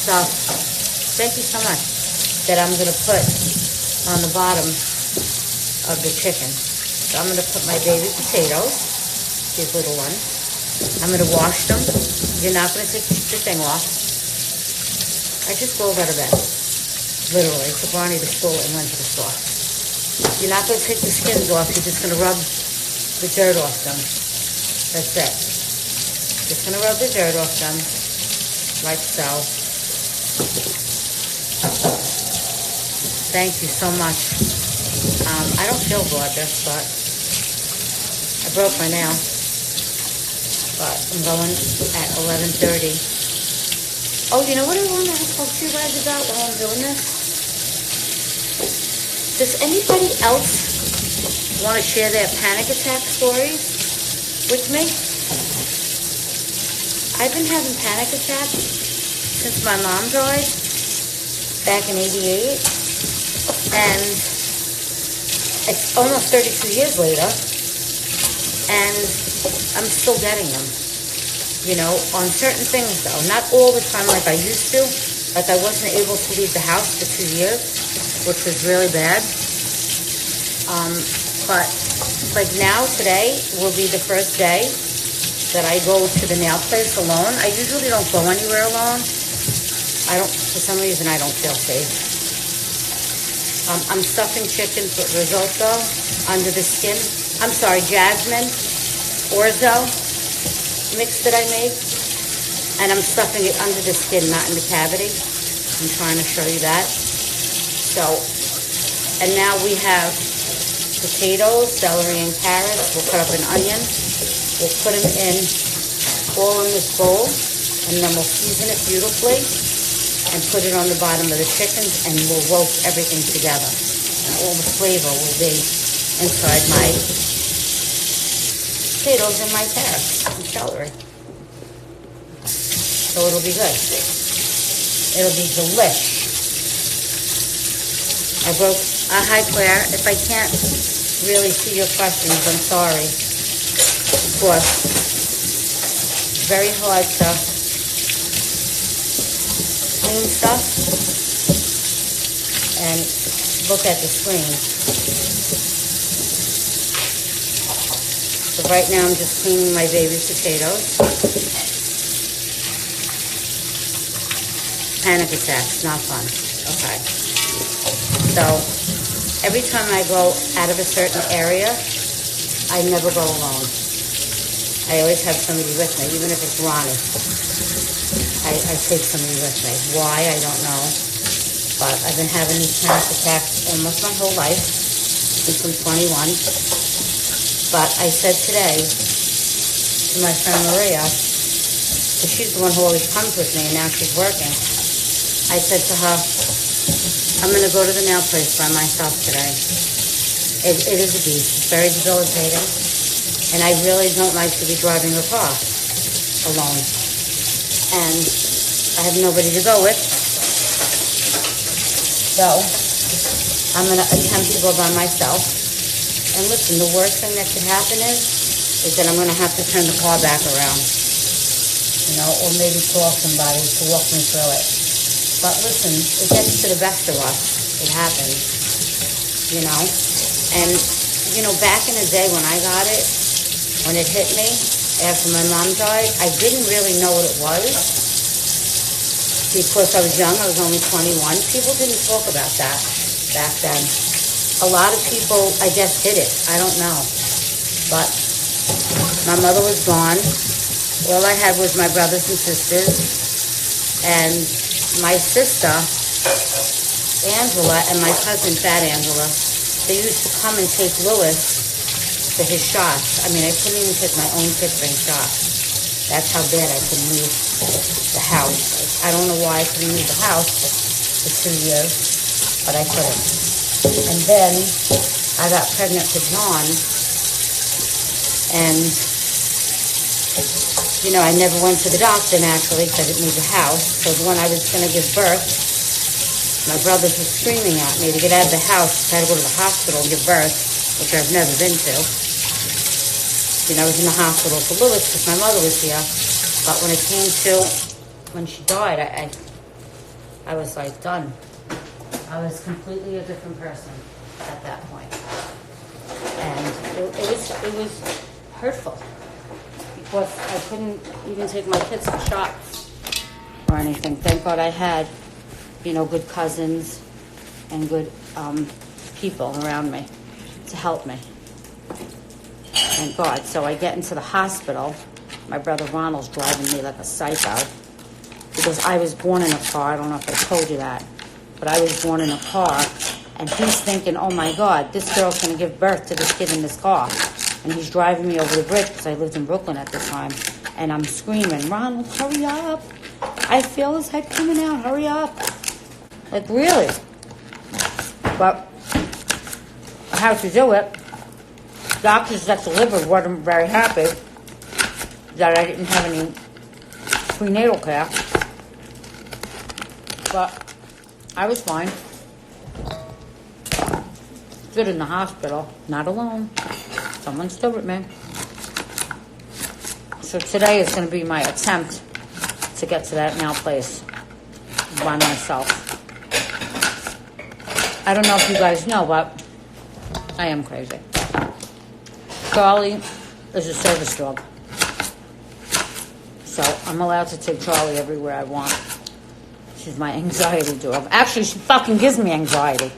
stuff, thank you so much, that I'm going to put on the bottom of the chicken. So I'm going to put my baby potatoes, these little ones. I'm going to wash them. You're not going to take the thing off. I just rolled out of bed. Literally. Took Ronnie to school and went to the store. You're not going to take the skins off. You're just going to rub the dirt off them. That's it. Just going to rub the dirt off them. Like so. Thank you so much. I don't feel gorgeous, but I broke my nail. But I'm going at 11:30. Oh, you know what I want to talk to you guys about while I'm doing this? Does anybody else want to share their panic attack stories with me? I've been having panic attacks since my mom died back in '88, and it's almost 32 years later, and I'm still getting them. You know, on certain things though, not all the time like I used to. Like I wasn't able to leave the house for 2 years, which was really bad. But like now, today will be the first day that I go to the nail place alone. I usually don't go anywhere alone. For some reason, I don't feel safe. I'm stuffing chickens with risotto under the skin. I'm sorry, jasmine, orzo mix that I make, and I'm stuffing it under the skin, not in the cavity. I'm trying to show you that. So, and now we have potatoes, celery, and carrots. We'll cut up an onion. We'll put them all in this bowl, and then we'll season it beautifully and put it on the bottom of the chickens, and we'll roast everything together. And all the flavor will be inside my potatoes and my carrots and celery. So it'll be good. It'll be delish. Hi Claire, if I can't really see your questions, I'm sorry. Of course, it's very hard to clean stuff and look at the screen. So right now I'm just cleaning my baby potatoes. Panic attacks, not fun. Okay. So every time I go out of a certain area, I never go alone. I always have somebody with me, even if it's Ronnie. I take somebody with me. Why, I don't know. But I've been having these panic attacks almost my whole life, since I'm 21. But I said today to my friend Maria, because she's the one who always comes with me, and now she's working, I said to her, I'm going to go to the nail place by myself today. It is a beast. It's very debilitating. And I really don't like to be driving a car alone. And I have nobody to go with. So I'm going to attempt to go by myself. And listen, the worst thing that could happen is that I'm going to have to turn the car back around. You know, or maybe call somebody to walk me through it. But listen, it gets to the best of us. It happens, you know. And, you know, back in the day when I got it, when it hit me after my mom died, I didn't really know what it was. Because I was young, I was only 21. People didn't talk about that back then. A lot of people, I guess, hid it. I don't know. But my mother was gone. All I had was my brothers and sisters. And my sister, Angela, and my cousin, Fat Angela, they used to come and take Louis for his shots. I mean, I couldn't even take my own pickering shots. That's how bad I couldn't leave the house. I don't know why I couldn't leave the house for 2 years, but I couldn't. And then I got pregnant with John, and you know, I never went to the doctor naturally because I didn't leave the house. So when I was going to give birth, my brothers were screaming at me to get out of the house. I had to go to the hospital and give birth, which I've never been to. You know, I was in the hospital for Louis because my mother was here. But when it came to when she died, I I was like done. I was completely a different person at that point. And it was hurtful because I couldn't even take my kids to shops or anything. Thank God I had, good cousins and good people around me to help me. Thank God. So I get into the hospital. My brother Ronald's driving me like a psycho because I was born in a car. I don't know if I told you that, but I was born in a car, and he's thinking, oh my God, this girl's going to give birth to this kid in this car. And he's driving me over the bridge because I lived in Brooklyn at the time, and I'm screaming, Ronald, hurry up. I feel his head coming out. Hurry up. Like, really? But I had to do it. Doctors that delivered weren't very happy that I didn't have any prenatal care. But I was fine. Stood in the hospital, not alone. Someone stood with me. So today is going to be my attempt to get to that now place by myself. I don't know if you guys know, but I am crazy. Charlie is a service dog. So I'm allowed to take Charlie everywhere I want. She's my anxiety dog. Actually, she fucking gives me anxiety.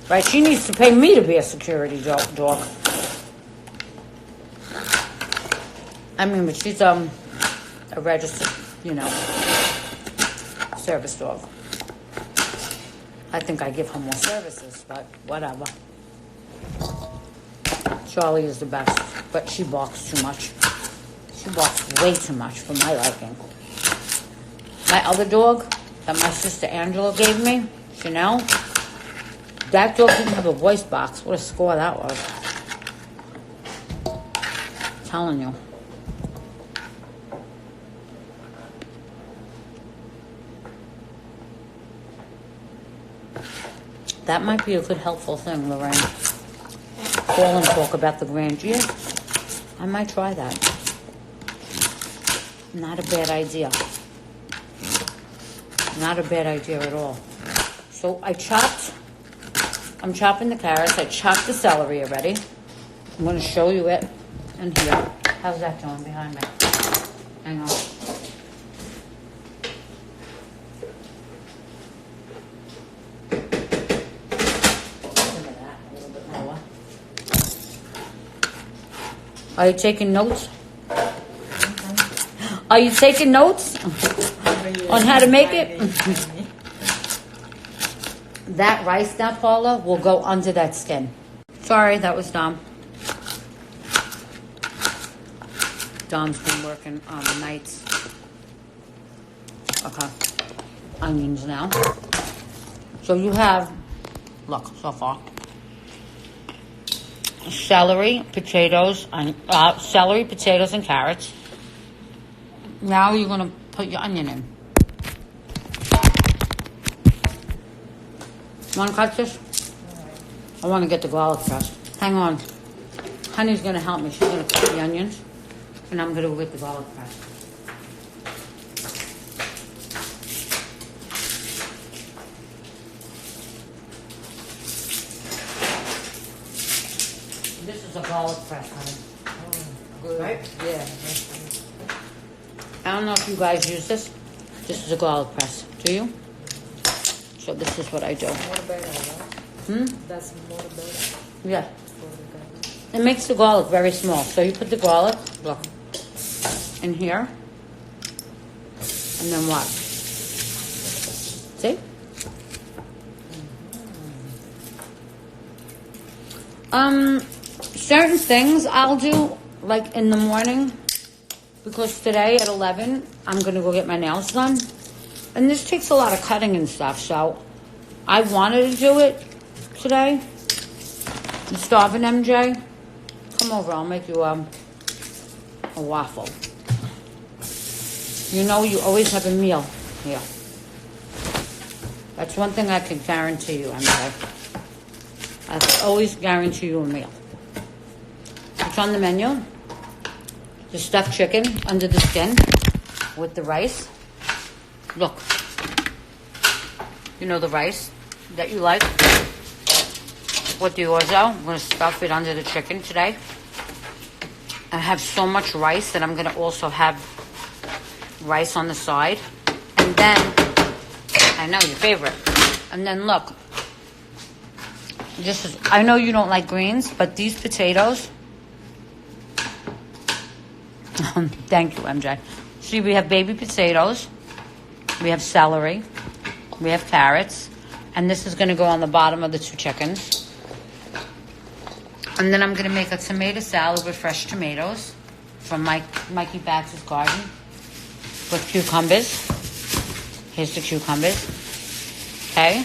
Right? She needs to pay me to be a security dog. I mean, but she's a registered, service dog. I think I give her more services, but whatever. Charlie is the best, but she barks too much. She barks way too much for my liking. My other dog that my sister Angela gave me, Chanel, that dog didn't have a voice box. What a score that was. I'm telling you. That might be a good helpful thing, Lorraine. Call and talk about the grand. Yeah, I might try that. Not a bad idea. Not a bad idea at all. So I'm chopping the carrots. I chopped the celery already. I'm going to show you it in here. How's that going behind me? Hang on. Are you taking notes? Are you taking notes on how to make it? That rice now, Paula, will go under that skin. Sorry, that was Dom. Dom's been working on the nights. Okay. Onions now. So you have, look, so far. Celery, potatoes, and carrots. Now you're going to put your onion in. You want to cut this? I want to get the garlic first. Hang on. Honey's going to help me. She's going to cut the onions, and I'm going to whip the garlic first. This is a garlic press, honey. Oh, good. Right? Yeah. I don't know if you guys use this. This is a garlic press. Do you? So this is what I do. More better, right? That's more better. Yeah. It makes the garlic very small. So you put the garlic, look, in here. And then what? See? Certain things I'll do, like in the morning, because today at 11, I'm going to go get my nails done. And this takes a lot of cutting and stuff, so I wanted to do it today. I'm starving, MJ. Come over, I'll make you a waffle. You know you always have a meal here. That's one thing I can guarantee you, MJ. I can always guarantee you a meal. It's on the menu. The stuffed chicken under the skin with the rice. Look. You know the rice that you like with the orzo. I'm going to stuff it under the chicken today. I have so much rice that I'm going to also have rice on the side. And then, I know your favorite. And then look, this is, I know you don't like greens, but these potatoes, thank you, MJ. See, we have baby potatoes, we have celery, we have carrots, and this is going to go on the bottom of the 2 chickens. And then I'm going to make a tomato salad with fresh tomatoes from Mikey Bax's garden with cucumbers. Here's the cucumbers. Okay.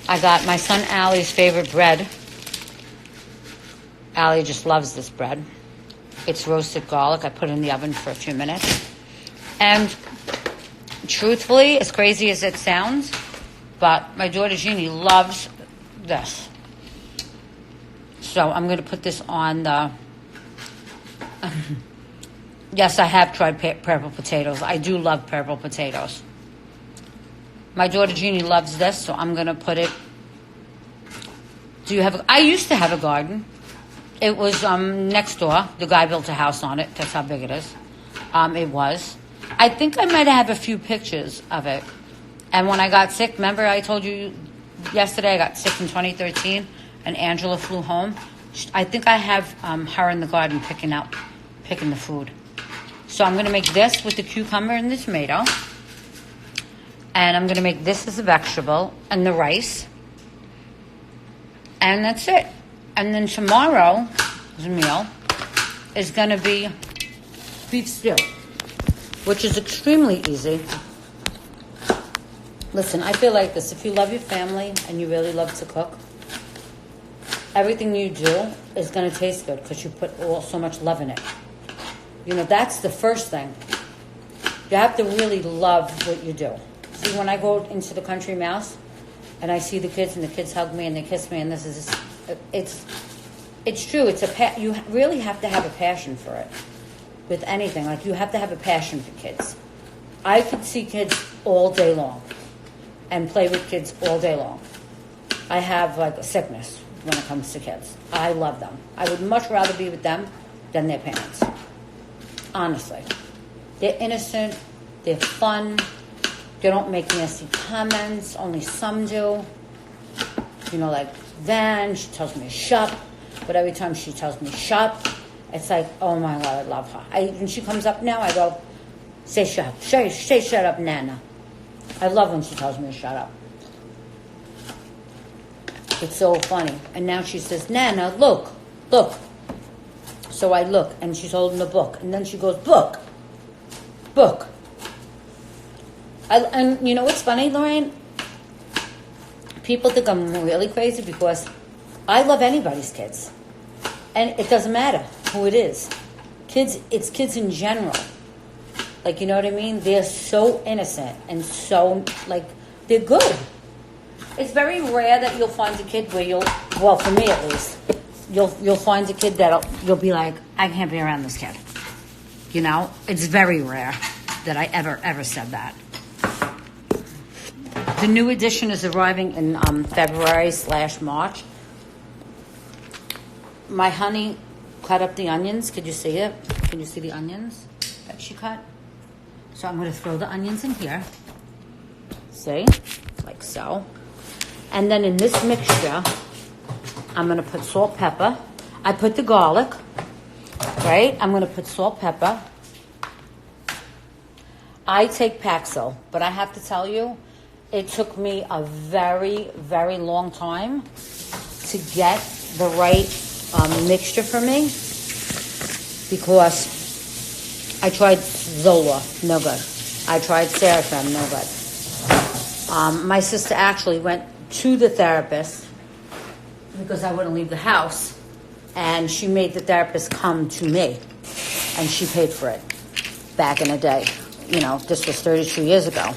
I got my son Allie's favorite bread. Allie just loves this bread. It's roasted garlic. I put it in the oven for a few minutes. And truthfully, as crazy as it sounds, but my daughter Janine loves this. So I'm going to put this on the... Yes, I have tried purple potatoes. I do love purple potatoes. My daughter Jeannie loves this, so I'm going to put it... I used to have a garden. It was next door. The guy built a house on it. That's how big it is. It was. I think I might have a few pictures of it. And when I got sick, remember I told you yesterday I got sick in 2013? And Angela flew home. I think I have her in the garden picking the food. So I'm going to make this with the cucumber and the tomato. And I'm going to make this as a vegetable and the rice. And that's it. And then tomorrow's meal is going to be beef stew, which is extremely easy. Listen, I feel like this. If you love your family and you really love to cook, everything you do is going to taste good because you put so much love in it. You know, that's the first thing. You have to really love what you do. See, when I go into the Country Mouse and I see the kids and the kids hug me and they kiss me and this is, it's true. You really have to have a passion for it with anything. Like, you have to have a passion for kids. I could see kids all day long and play with kids all day long. I have like a sickness when it comes to kids. I love them. I would much rather be with them than their parents. Honestly. They're innocent. They're fun. They don't make nasty comments. Only some do. You know, like Van, she tells me to shut. But every time she tells me shut, it's like, oh my God, I love her. When she comes up now, I go, say shut up. Say shut up, Nana. I love when she tells me to shut up. It's so funny. And now she says, Nana, look. So I look, and she's holding a book. And then she goes, book. And you know what's funny, Lorraine? People think I'm really crazy because I love anybody's kids. And it doesn't matter who it is. It's kids in general. Like, you know what I mean? They're so innocent and so, like, they're good. It's very rare that you'll find a kid where well, for me at least, you'll find a kid that you'll be like, I can't be around this kid. You know? It's very rare that I ever said that. The new edition is arriving in February/March. My honey cut up the onions. Could you see it? Can you see the onions that she cut? So I'm going to throw the onions in here. See? Like so. And then in this mixture, I'm going to put salt, pepper. I put the garlic, right? I'm going to put salt, pepper. I take Paxil, but I have to tell you, it took me a very, very long time to get the right mixture for me because I tried Zola, no good. I tried Serafem, no good. My sister actually went to the therapist because I wouldn't leave the house, and she made the therapist come to me, and she paid for it back in the day. You know, this was 32 years ago.